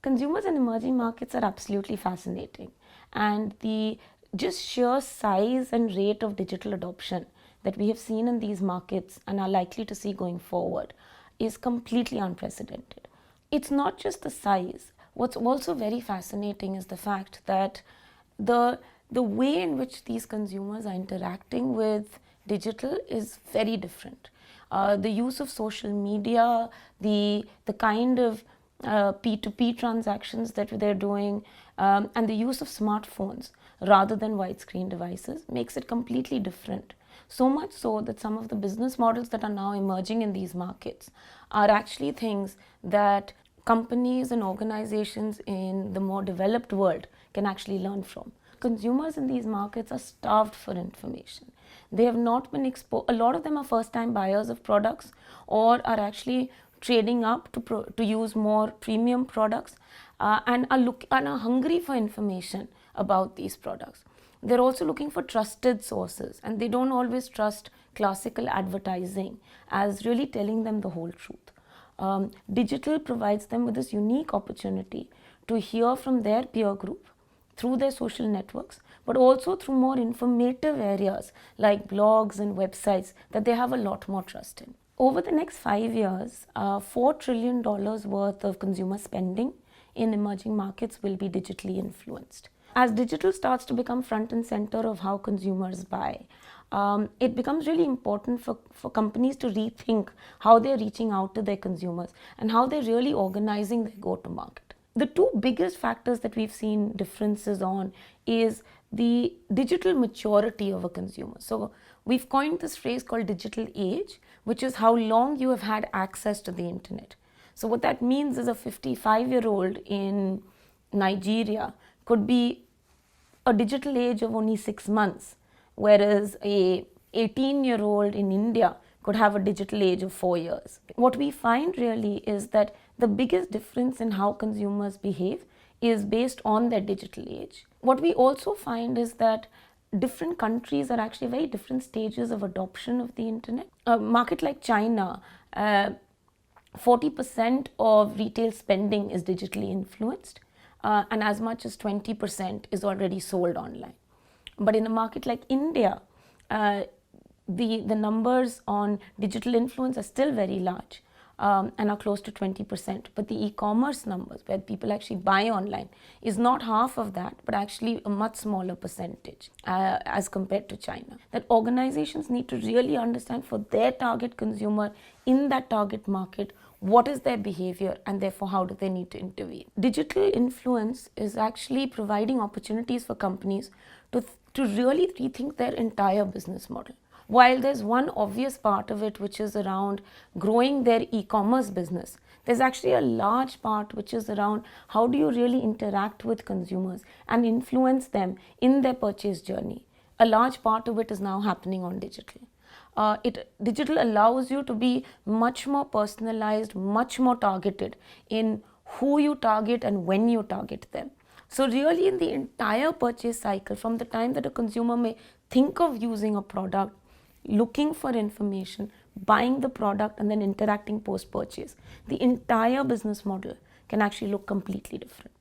consumers in emerging markets are absolutely fascinating, and the just sheer size and rate of digital adoption that we have seen in these markets and are likely to see going forward is completely unprecedented. It's not just the size. What's also very fascinating is the fact that the way in which these consumers are interacting with digital is very different. The use of social media, the kind of P2P transactions that they're doing, and the use of smartphones rather than widescreen devices makes it completely different. So much so that some of the business models that are now emerging in these markets are actually things that companies and organizations in the more developed world can actually learn from. Consumers in these markets are starved for information. They have not been exposed. A lot of them are first-time buyers of products or are actually trading up to use more premium products and are hungry for information about these products. They're also looking for trusted sources, and they don't always trust classical advertising as really telling them the whole truth. Digital provides them with this unique opportunity to hear from their peer group through their social networks, but also through more informative areas like blogs and websites that they have a lot more trust in. Over the next 5 years, $4 trillion worth of consumer spending in emerging markets will be digitally influenced. As digital starts to become front and center of how consumers buy, it becomes really important for companies to rethink how they're reaching out to their consumers and how they're really organizing their go-to-market. The two biggest factors that we've seen differences on is the digital maturity of a consumer. So we've coined this phrase called digital age, which is how long you have had access to the internet. So what that means is a 55-year-old in Nigeria could be a digital age of only 6 months, whereas a 18-year-old in India could have a digital age of 4 years. What we find really is that the biggest difference in how consumers behave is based on their digital age. What we also find is that different countries are actually very different stages of adoption of the internet. A market like China, 40% of retail spending is digitally influenced, and as much as 20% is already sold online. But in a market like India, the numbers on digital influence are still very large and are close to 20%. But the e-commerce numbers, where people actually buy online, is not half of that, but actually a much smaller percentage as compared to China. That organizations need to really understand for their target consumer in that target market, what is their behavior, and therefore how do they need to intervene. Digital influence is actually providing opportunities for companies to really rethink their entire business model. While there's one obvious part of it which is around growing their e-commerce business, there's actually a large part which is around how do you really interact with consumers and influence them in their purchase journey. A large part of it is now happening on digital. Digital allows you to be much more personalized, much more targeted in who you target and when you target them. So really in the entire purchase cycle, from the time that a consumer may think of using a product, looking for information, buying the product, and then interacting post-purchase, the entire business model can actually look completely different.